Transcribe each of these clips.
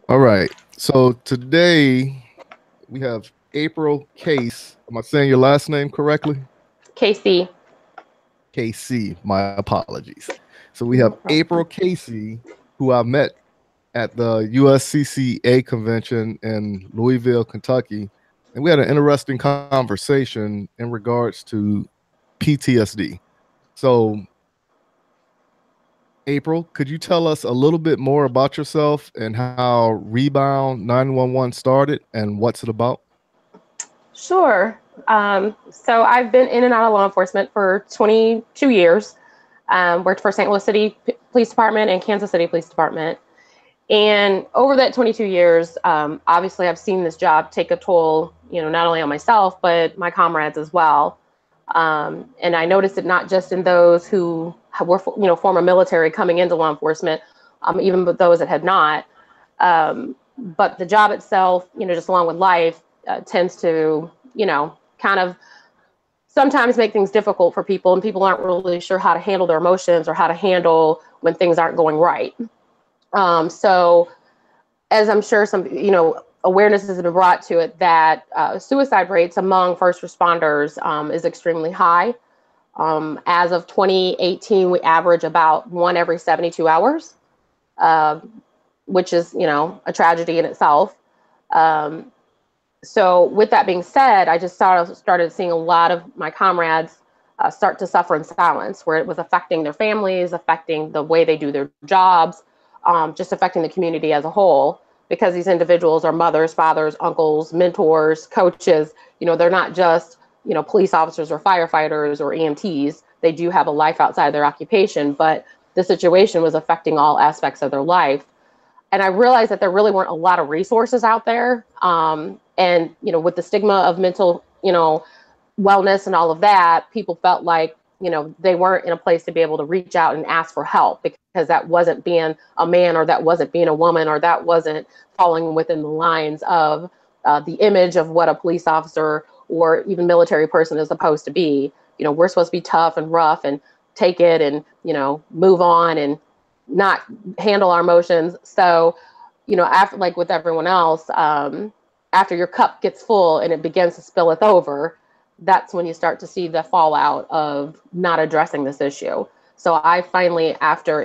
All right. So today we have April Case. Am I saying your last name correctly? Casey. KC. My apologies. So we No have April problem. Casey, who I met at the USCCA convention in Louisville, Kentucky. And we had an interesting conversation in regards to PTSD. So, April, could you tell us a little bit more about yourself and how Rebound 911 started and what's it about? Sure. So I've been in and out of law enforcement for 22 years. Worked for St. Louis City Police Department and Kansas City Police Department. And over that 22 years, obviously I've seen this job take a toll, not only on myself, but my comrades as well. And I noticed it not just in those who were, former military coming into law enforcement, even with those that had not. But the job itself, just along with life, tends to, kind of sometimes make things difficult for people, and people aren't really sure how to handle their emotions or how to handle when things aren't going right. So as I'm sure some, awareness has been brought to it that suicide rates among first responders is extremely high. As of 2018, we average about one every 72 hours, uh, which is, a tragedy in itself. Um, so with that being said, I just started seeing a lot of my comrades start to suffer in silence, where it was affecting their families, affecting the way they do their jobs, just affecting the community as a whole, because these individuals are mothers, fathers, uncles, mentors, coaches. They're not just, police officers or firefighters or EMTs. They do have a life outside their occupation, but the situation was affecting all aspects of their life. And I realized that there really weren't a lot of resources out there. And, with the stigma of mental, wellness and all of that, people felt like, they weren't in a place to be able to reach out and ask for help, because that wasn't being a man, or that wasn't being a woman, or that wasn't falling within the lines of the image of what a police officer or even military person is supposed to be. We're supposed to be tough and rough and take it and, move on and not handle our emotions. So, after, like with everyone else, after your cup gets full and it begins to spilleth over, that's when you start to see the fallout of not addressing this issue. So I finally, in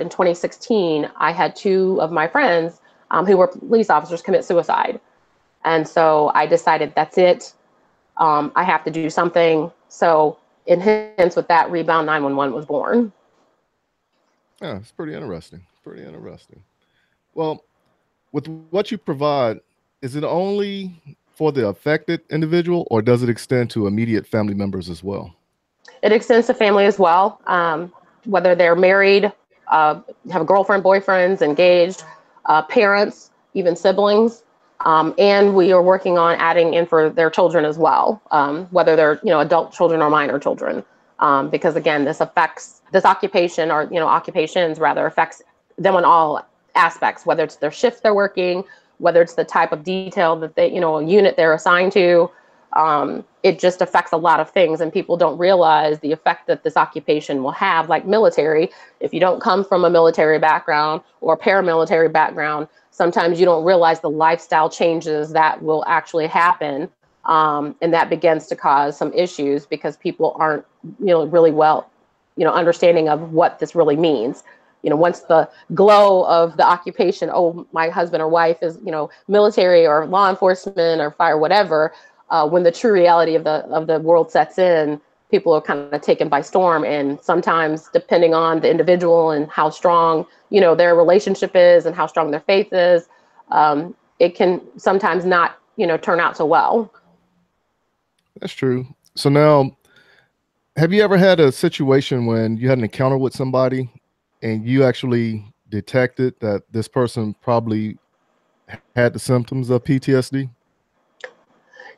2016, I had two of my friends who were police officers commit suicide. And so I decided that's it. I have to do something. So, and hence with that, Rebound 911 was born. Yeah, it's pretty interesting. Pretty interesting. Well, with what you provide, is it only for the affected individual or does it extend to immediate family members as well? It extends to family as well, whether they're married, have girlfriend, boyfriends, engaged, parents, even siblings. And we are working on adding in for their children as well, whether they're, adult children or minor children. Because again, this occupation, or, occupations rather, affects them on all aspects, whether it's their shift they're working, whether it's the type of detail that they, a unit they're assigned to. It just affects a lot of things, and people don't realize the effect that this occupation will have. Like military, if you don't come from a military background or paramilitary background, sometimes you don't realize the lifestyle changes that will actually happen. And that begins to cause some issues because people aren't, really well, understanding of what this really means. Once the glow of the occupation, oh, my husband or wife is, military or law enforcement or fire, whatever, when the true reality of the world sets in, people are kind of taken by storm. And sometimes, depending on the individual and how strong, their relationship is and how strong their faith is, it can sometimes not, turn out so well. That's true. So now, have you ever had a situation when you had an encounter with somebody and you actually detected that this person probably had the symptoms of PTSD?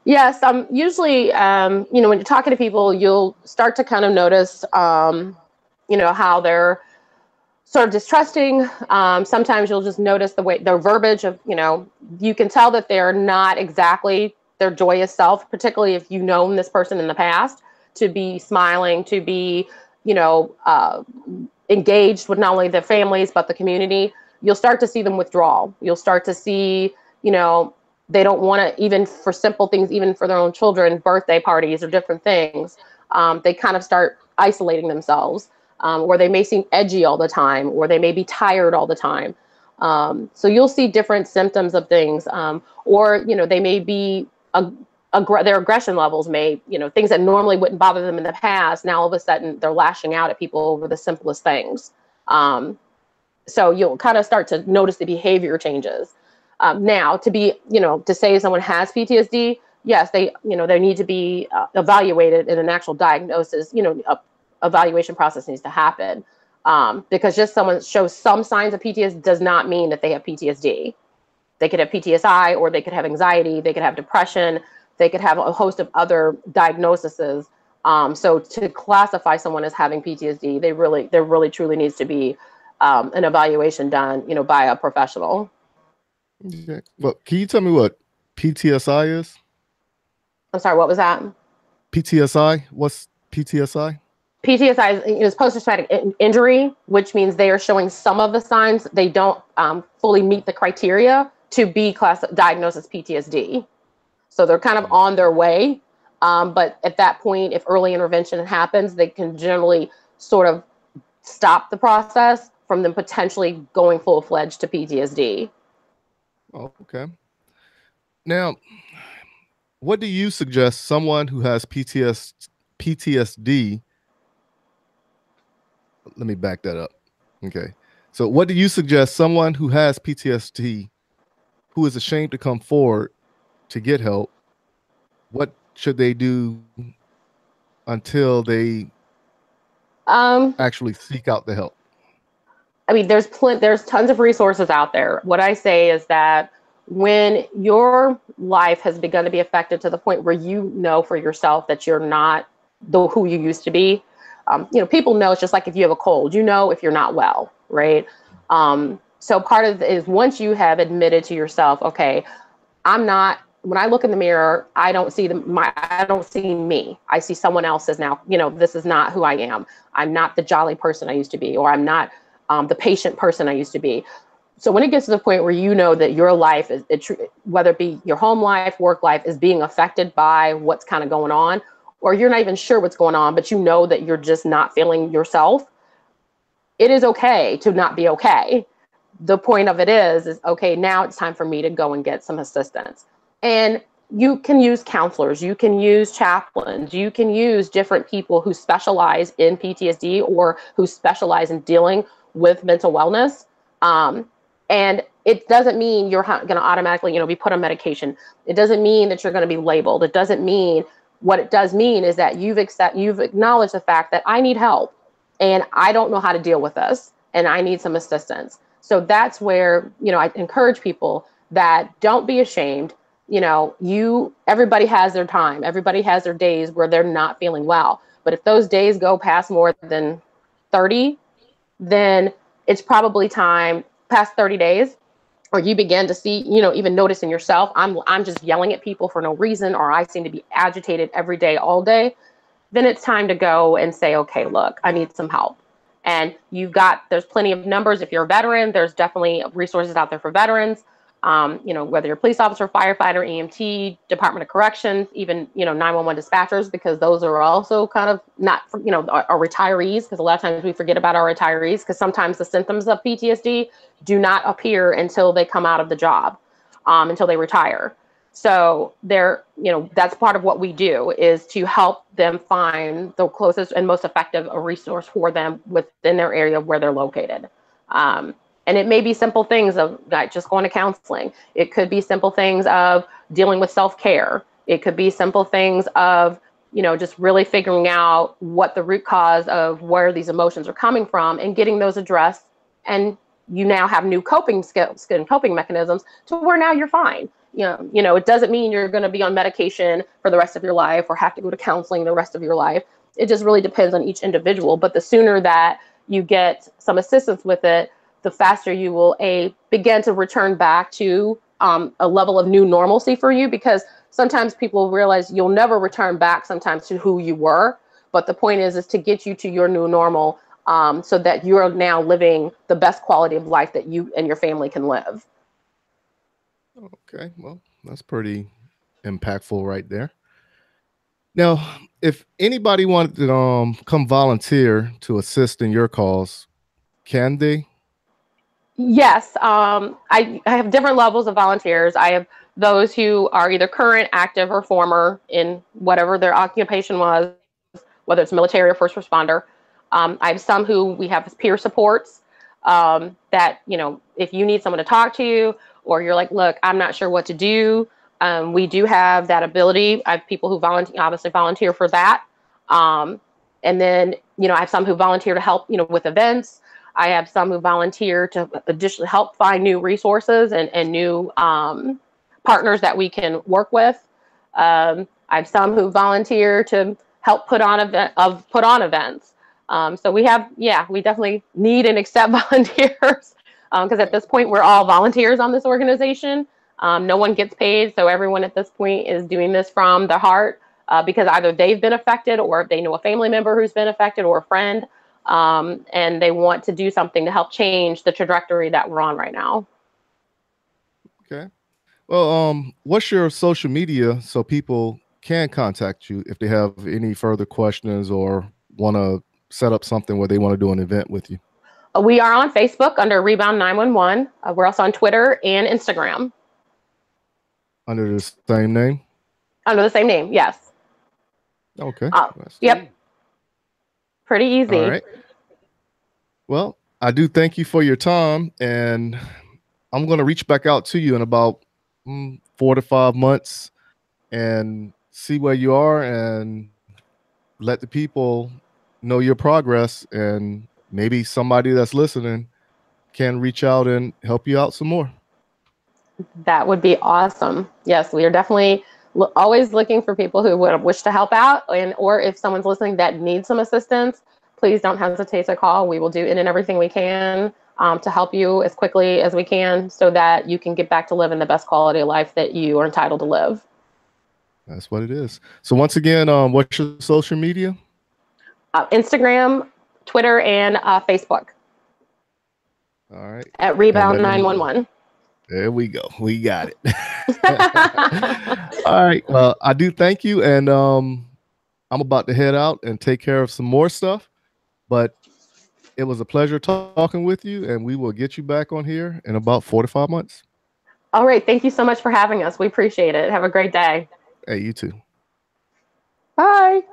Yes, usually, when you're talking to people, you'll start to kind of notice, how they're sort of distrusting. Sometimes you'll just notice the way their verbiage of, you can tell that they're not exactly their joyous self, particularly if you've known this person in the past, to be smiling, to be, engaged with not only their families, but the community. you'll start to see them withdraw. You'll start to see, you know, they don't want to, even for simple things, even for their own children, birthday parties or different things, they kind of start isolating themselves, or they may seem edgy all the time, or they may be tired all the time. So you'll see different symptoms of things, or, you know, they may be, their aggression levels may, you know, things that normally wouldn't bother them in the past, now all of a sudden they're lashing out at people over the simplest things. So you'll kind of start to notice the behavior changes. Now, to be, you know, to say someone has PTSD, yes, they, you know, they need to be evaluated in an actual diagnosis, you know, evaluation process needs to happen. Because just someone shows some signs of PTSD does not mean that they have PTSD. They could have PTSI, or they could have anxiety, they could have depression, they could have a host of other diagnoses. So to classify someone as having PTSD, there really truly needs to be an evaluation done, you know, by a professional. Yeah. Well, can you tell me what PTSI is? I'm sorry, what was that? PTSI? What's PTSI? PTSI is post-traumatic injury, which means they are showing some of the signs. They don't fully meet the criteria to be diagnosed as PTSD. So they're kind of on their way. But at that point, if early intervention happens, they can generally sort of stop the process from them potentially going full-fledged to PTSD. Oh, okay. Now, what do you suggest someone who has PTSD? Let me back that up. Okay. So what do you suggest someone who has PTSD, who is ashamed to come forward to get help, what should they do until they actually seek out the help? I mean, there's tons of resources out there. What I say is that when your life has begun to be affected to the point where you know for yourself that you're not who you used to be, you know, people know. It's just like if you have a cold, you know, if you're not well, right? So part of it is once you have admitted to yourself, okay, I'm not. When I look in the mirror, I don't see I don't see me. I see someone else's now. You know, this is not who I am. I'm not the jolly person I used to be, or I'm not the patient person I used to be. So when it gets to the point where you know that your life is, whether it be your home life, work life, is being affected by what's kind of going on, or you're not even sure what's going on, but you know that you're just not feeling yourself, it is okay to not be okay. The point of it is okay, now it's time for me to go and get some assistance. And you can use counselors, you can use chaplains, you can use different people who specialize in PTSD or who specialize in dealing with mental wellness. And it doesn't mean you're going to automatically, you know, be put on medication. It doesn't mean that you're going to be labeled. It doesn't mean, what it does mean is that you've acknowledged the fact that I need help and I don't know how to deal with this and I need some assistance. So that's where, you know, I encourage people that don't be ashamed. You know, everybody has their time. Everybody has their days where they're not feeling well. But if those days go past more than 30, then it's probably time, past 30 days, or you begin to see, you know, even notice in yourself, I'm just yelling at people for no reason, or I seem to be agitated every day, all day, then it's time to go and say, okay, look, I need some help. And there's plenty of numbers. If you're a veteran, there's definitely resources out there for veterans. You know, whether you're a police officer, firefighter, EMT, Department of Corrections, even, you know, 911 dispatchers, because those are also kind of not, you know, are retirees, because a lot of times we forget about our retirees, because sometimes the symptoms of PTSD do not appear until they come out of the job, until they retire. So you know, that's part of what we do, is to help them find the closest and most effective resource for them within their area where they're located. And it may be simple things of like just going to counseling. It could be simple things of dealing with self-care. It could be simple things of, you know, just really figuring out what the root cause of where these emotions are coming from and getting those addressed. And you now have new coping skills and coping mechanisms to where now you're fine. You know, it doesn't mean you're going to be on medication for the rest of your life or have to go to counseling the rest of your life. It just really depends on each individual. But the sooner that you get some assistance with it, the faster you will begin to return back to a level of new normalcy for you, because sometimes people realize you'll never return back sometimes to who you were. But the point is to get you to your new normal so that you are now living the best quality of life that you and your family can live. Okay, well, that's pretty impactful right there. Now, if anybody wanted to come volunteer to assist in your cause, can they? Yes, I have different levels of volunteers. I have those who are either current, active, or former in whatever their occupation was, whether it's military or first responder. I have some who we have peer supports, that, you know, if you need someone to talk to, or you're like, look, I'm not sure what to do. We do have that ability. I have people who volunteer for that. And then, you know, I have some who volunteer to help, you know, with events. I have some who volunteer to additionally help find new resources and new partners that we can work with. I have some who volunteer to help put on events. So we have, yeah, we definitely need and accept volunteers, because at this point we're all volunteers on this organization. No one gets paid, so everyone at this point is doing this from the heart, because either they've been affected, or they know a family member who's been affected, or a friend, and they want to do something to help change the trajectory that we're on right now. Okay. Well, what's your social media so people can contact you if they have any further questions or want to set up something where they want to do an event with you? We are on Facebook under Rebound 911. We're also on Twitter and Instagram. Under the same name? Under the same name, yes. Okay. Yep. Pretty easy. All right. Well, I do thank you for your time, and I'm going to reach back out to you in about 4 to 5 months and see where you are and let the people know your progress, and maybe somebody that's listening can reach out and help you out some more. That would be awesome. Yes, we are definitely always looking for people who would wish to help out, or if someone's listening that needs some assistance, please don't hesitate to call. We will do in and everything we can to help you as quickly as we can, so that you can get back to living the best quality of life that you are entitled to live. That's what it is. So once again, what's your social media? Instagram, Twitter, and Facebook. All right. At Rebound 911. There we go. We got it. All right. Well, I do thank you. And I'm about to head out and take care of some more stuff. But it was a pleasure talking with you. And we will get you back on here in about 4 to 5 months. All right. Thank you so much for having us. We appreciate it. Have a great day. Hey, you too. Bye.